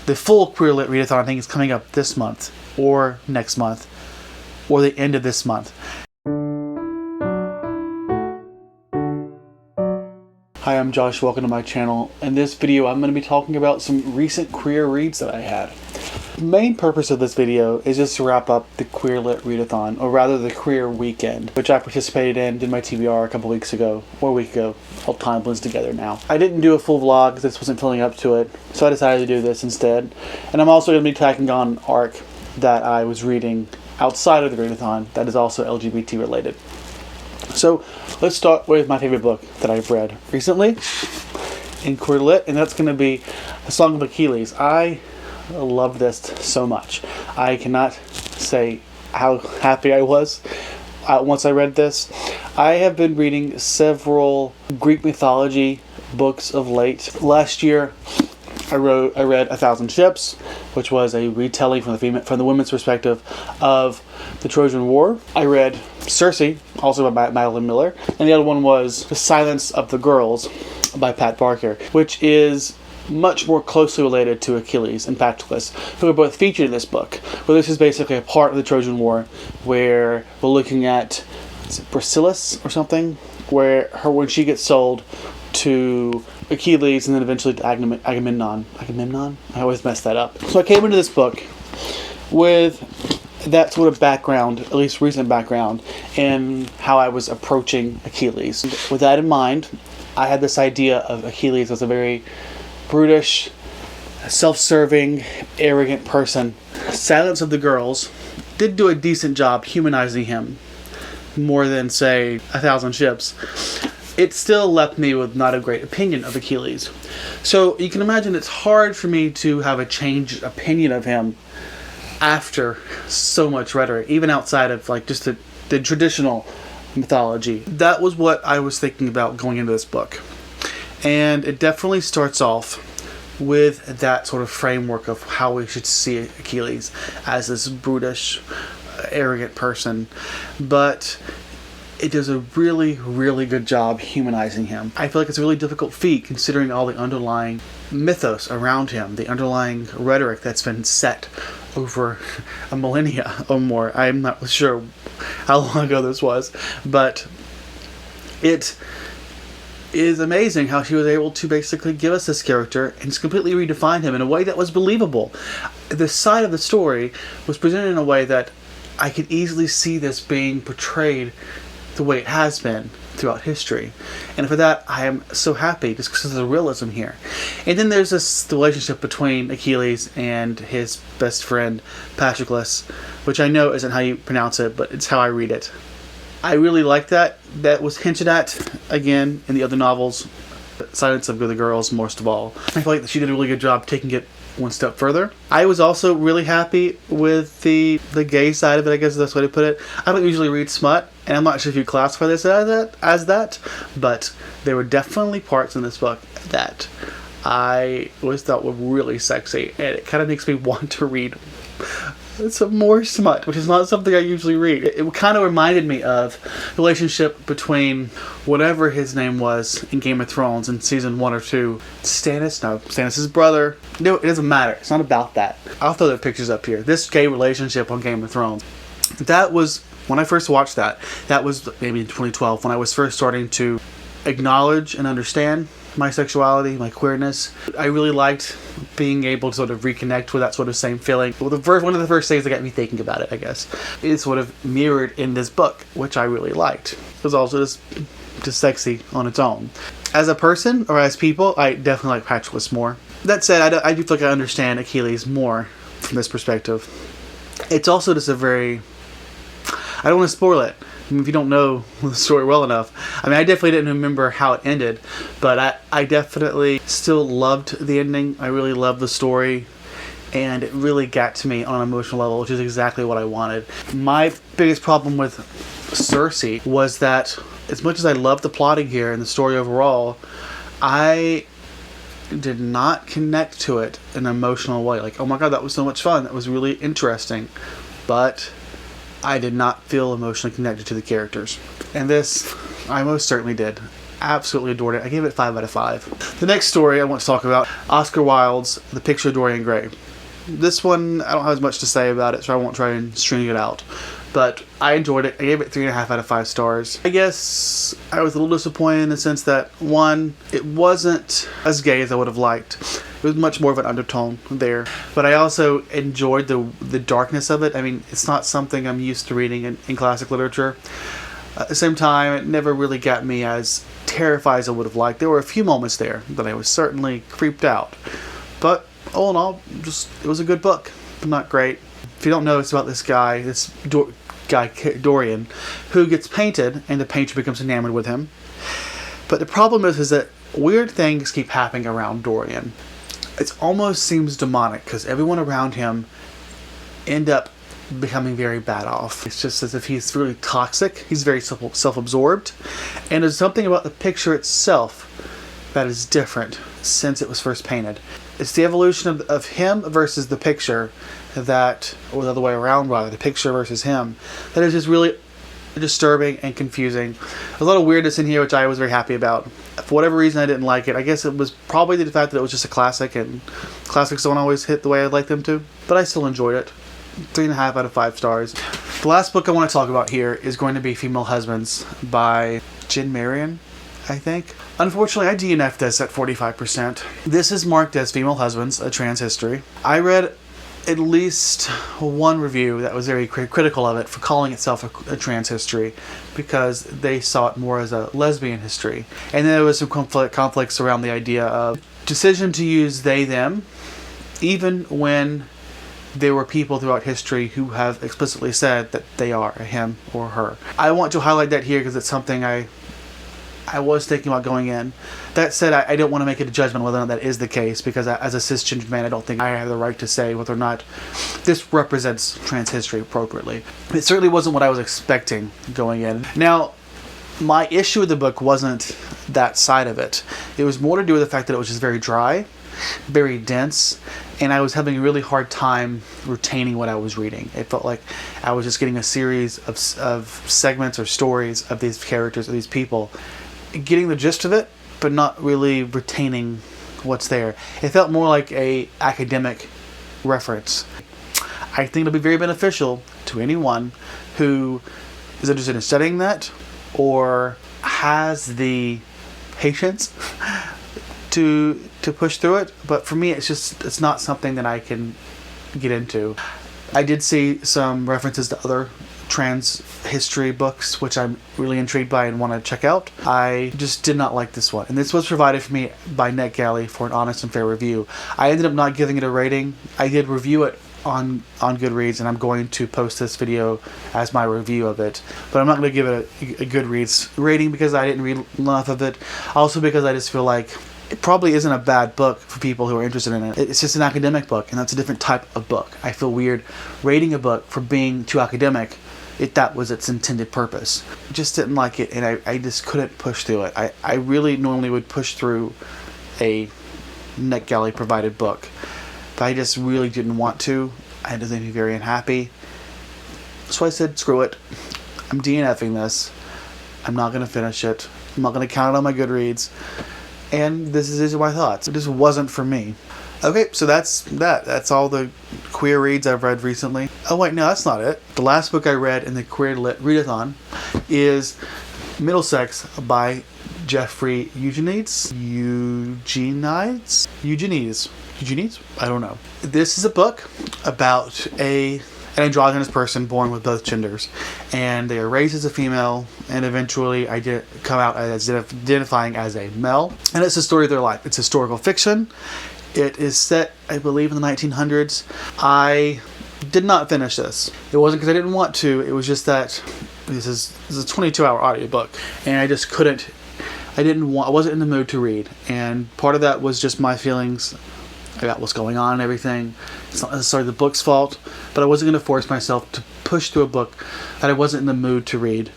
The full Queer Lit Readathon, I think, is coming up this month, or next month, or the end of this month. Hi, I'm Josh. Welcome to my channel. In this video, I'm going to be talking about some recent queer reads that I had. The main purpose of this video is just to wrap up the Queer Lit Readathon, or rather the Queer Weekend, which I participated in, did my TBR a couple weeks ago, or a week ago. All time blends together now. I didn't do a full vlog, this wasn't filling up to it, so I decided to do this instead. And I'm also going to be tacking on an arc that I was reading outside of the Readathon that is also LGBT related. So let's start with my favorite book that I've read recently in Queer Lit, and that's going to be A Song of Achilles. I love this so much. I cannot say how happy I was once I read this. I have been reading several Greek mythology books of late. Last year I read 1,000 Ships, which was a retelling from the women's perspective of the Trojan War. I read Cersei, also by Madeline Miller, and the other one was The Silence of the Girls by Pat Barker, which is much more closely related to Achilles and Patroclus, who are both featured in this book. But this is basically a part of the Trojan War where we're looking at Basilis or something, where when she gets sold to Achilles and then eventually to Agamemnon. I always mess that up. So I came into this book with that sort of background, at least recent background, in how I was approaching Achilles. With that in mind, I had this idea of Achilles as a very brutish, self-serving, arrogant person. Silence of the Girls did do a decent job humanizing him, more than, say, 1,000 Ships. It still left me with not a great opinion of Achilles. So you can imagine it's hard for me to have a changed opinion of him after so much rhetoric, even outside of like just the traditional mythology. That was what I was thinking about going into this book. And it definitely starts off with that sort of framework of how we should see Achilles as this brutish, arrogant person. But it does a really, really good job humanizing him. I feel like it's a really difficult feat considering all the underlying mythos around him, the underlying rhetoric that's been set over a millennia or more. I'm not sure how long ago this was, but it is amazing how she was able to basically give us this character and completely redefine him in a way that was believable. This side of the story was presented in a way that I could easily see this being portrayed the way it has been throughout history. And for that, I am so happy just because of the realism here. And then there's this relationship between Achilles and his best friend, Patroclus, which I know isn't how you pronounce it, but it's how I read it. I really like that. That was hinted at, again, in the other novels. Silence of the Girls, most of all. I feel like she did a really good job taking it one step further. I was also really happy with the gay side of it, I guess is the best way to put it. I don't usually read smut, and I'm not sure if you classify this as that, but there were definitely parts in this book that I always thought were really sexy, and it kind of makes me want to read some more smut, which is not something I usually read. It kind of reminded me of the relationship between whatever his name was in Game of Thrones in season 1 or 2. Stannis' brother. No, it doesn't matter. It's not about that. I'll throw the pictures up here. This gay relationship on Game of Thrones. That was, when I first watched that was maybe in 2012, when I was first starting to acknowledge and understand my sexuality, my queerness. I really liked being able to sort of reconnect with that sort of same feeling. Well, one of the first things that got me thinking about it, I guess, is sort of mirrored in this book, which I really liked. It was also just sexy on its own. As a person, or as people, I definitely like Patroclus more. That said, I do feel like I understand Achilles more from this perspective. It's also just a very... I don't want to spoil it. I mean, if you don't know the story well enough. I mean, I definitely didn't remember how it ended, but I definitely still loved the ending. I really loved the story, and it really got to me on an emotional level, which is exactly what I wanted. My biggest problem with Cersei was that, as much as I loved the plotting here and the story overall, I did not connect to it in an emotional way. Like, oh my god, that was so much fun. That was really interesting. But I did not feel emotionally connected to the characters. And this, I most certainly did. absolutely adored it. I gave it 5 out of 5. The next story I want to talk about, Oscar Wilde's The Picture of Dorian Gray. This one, I don't have as much to say about it, so I won't try and string it out. But I enjoyed it. I gave it 3.5 out of 5 stars. I guess I was a little disappointed in the sense that, one, it wasn't as gay as I would have liked. It was much more of an undertone there. But I also enjoyed the darkness of it. I mean, it's not something I'm used to reading in classic literature. At the same time, it never really got me as terrified as I would have liked. There were a few moments there that I was certainly creeped out. But all in all, it was a good book, but not great. If you don't know, it's about this guy, Dorian, who gets painted, and the painter becomes enamored with him. But the problem is that weird things keep happening around Dorian. It almost seems demonic, because everyone around him end up becoming very bad off. It's just as if he's really toxic. He's very self-absorbed. And there's something about the picture itself that is different since it was first painted. It's the evolution of him versus the picture or the other way around rather, the picture versus him, that is just really disturbing and confusing. There's a lot of weirdness in here, which I was very happy about. For whatever reason, I didn't like it. I guess it was probably the fact that it was just a classic, and classics don't always hit the way I'd like them to, but I still enjoyed it. 3.5 out of 5 stars. The last book I want to talk about here is going to be Female Husbands by Jen Marion, I think. Unfortunately, I DNF'd this at 45%. This is marked as Female Husbands, a Trans History. I read at least one review that was very critical of it for calling itself a trans history, because they saw it more as a lesbian history. And there was some conflicts around the idea of decision to use they, them, even when there were people throughout history who have explicitly said that they are a him or her. I want to highlight that here because it's something I was thinking about going in. That said, I don't want to make it a judgment whether or not that is the case, because as a cisgender man, I don't think I have the right to say whether or not this represents trans history appropriately. It certainly wasn't what I was expecting going in. Now, my issue with the book wasn't that side of it. It was more to do with the fact that it was just very dry, very dense, and I was having a really hard time retaining what I was reading. It felt like I was just getting a series of segments or stories of these characters, of these people, getting the gist of it, but not really retaining what's there. It felt more like a academic reference. I think it'll be very beneficial to anyone who is interested in studying that or has the patience to push through it. But for me, it's not something that I can get into. I did see some references to other trans history books, which I'm really intrigued by and want to check out. I just did not like this one. And this was provided for me by NetGalley for an honest and fair review. I ended up not giving it a rating. I did review it on Goodreads, and I'm going to post this video as my review of it. But I'm not going to give it a Goodreads rating because I didn't read enough of it. Also because I just feel like it probably isn't a bad book for people who are interested in it. It's just an academic book, and that's a different type of book. I feel weird rating a book for being too academic if that was its intended purpose. I just didn't like it, and I just couldn't push through it. I really normally would push through a NetGalley provided book, but I just really didn't want to. I just made me very unhappy. So I said, screw it. I'm DNFing this. I'm not going to finish it. I'm not going to count it on my Goodreads. And these are my thoughts. It just wasn't for me. Okay, so that's that. That's all the queer reads I've read recently. Oh wait, no, that's not it. The last book I read in the Queer Lit Readathon is Middlesex by Jeffrey Eugenides? I don't know. This is a book about an androgynous person born with both genders, and they are raised as a female and eventually come out as identifying as a male, and it's the story of their life. It's historical fiction. It is set, I believe, in the 1900s. I did not finish this. It wasn't because I didn't want to. It was just that this is a 22-hour audiobook, and I just couldn't. I wasn't in the mood to read, and part of that was just my feelings about what's going on and everything. It's not necessarily the book's fault, but I wasn't going to force myself to push through a book that I wasn't in the mood to read,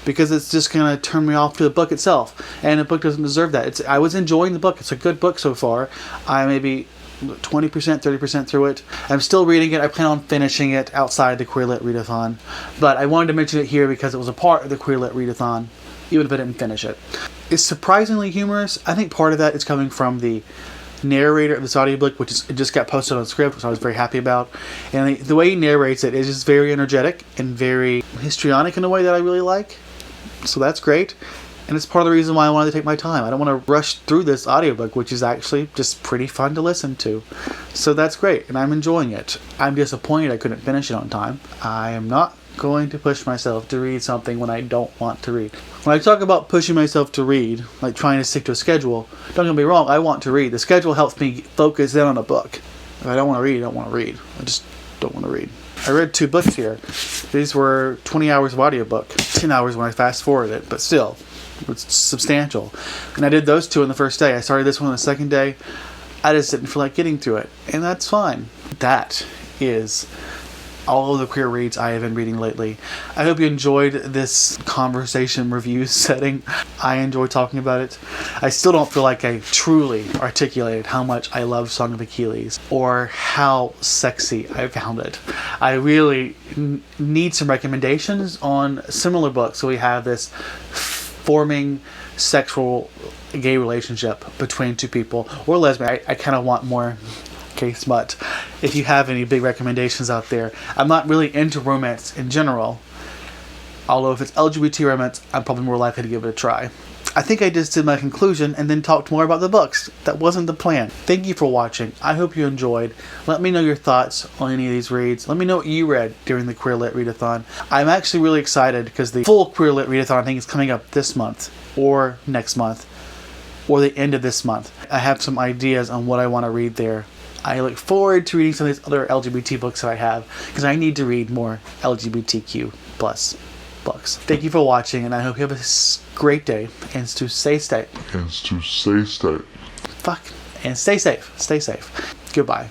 because it's just going to turn me off to the book itself, and the book doesn't deserve that. I was enjoying the book. It's a good book so far. I maybe 20%, 30% through it. I'm still reading it. I plan on finishing it outside the Queer Lit Readathon, but I wanted to mention it here because it was a part of the Queer Lit Readathon. even if I didn't finish it. It's surprisingly humorous. I think part of that is coming from the narrator of this audiobook, which is, it just got posted on the script, which I was very happy about. And the way he narrates it is just very energetic and very histrionic in a way that I really like. So that's great. And it's part of the reason why I wanted to take my time. I don't want to rush through this audiobook, which is actually just pretty fun to listen to. So that's great, and I'm enjoying it. I'm disappointed I couldn't finish it on time. I am not going to push myself to read something when I don't want to read. When I talk about pushing myself to read, like trying to stick to a schedule, don't get me wrong, I want to read. The schedule helps me focus in on a book. If I don't want to read, I don't want to read. I just don't want to read. I read 2 books here. These were 20 hours of audiobook. 10 hours when I fast forwarded it, but still, it's substantial. And I did those 2 on the first day. I started this one on the second day. I just didn't feel like getting through it, and that's fine. That is all of the queer reads I have been reading lately. I hope you enjoyed this conversation review setting. I enjoy talking about it. I still don't feel like I truly articulated how much I love Song of Achilles or how sexy I found it. I really need some recommendations on similar books. So we have this forming sexual gay relationship between 2 people, or lesbian. I kind of want more. Okay, smut. If you have any big recommendations out there. I'm not really into romance in general. Although if it's LGBT romance, I'm probably more likely to give it a try. I think I just did my conclusion and then talked more about the books. That wasn't the plan. Thank you for watching. I hope you enjoyed. Let me know your thoughts on any of these reads. Let me know what you read during the Queer Lit Readathon. I'm actually really excited because the full Queer Lit Readathon I think is coming up this month or next month or the end of this month. I have some ideas on what I want to read there. I look forward to reading some of these other LGBT books that I have because I need to read more LGBTQ plus books. Thank you for watching, and I hope you have a great day and to stay safe. And stay safe. Goodbye.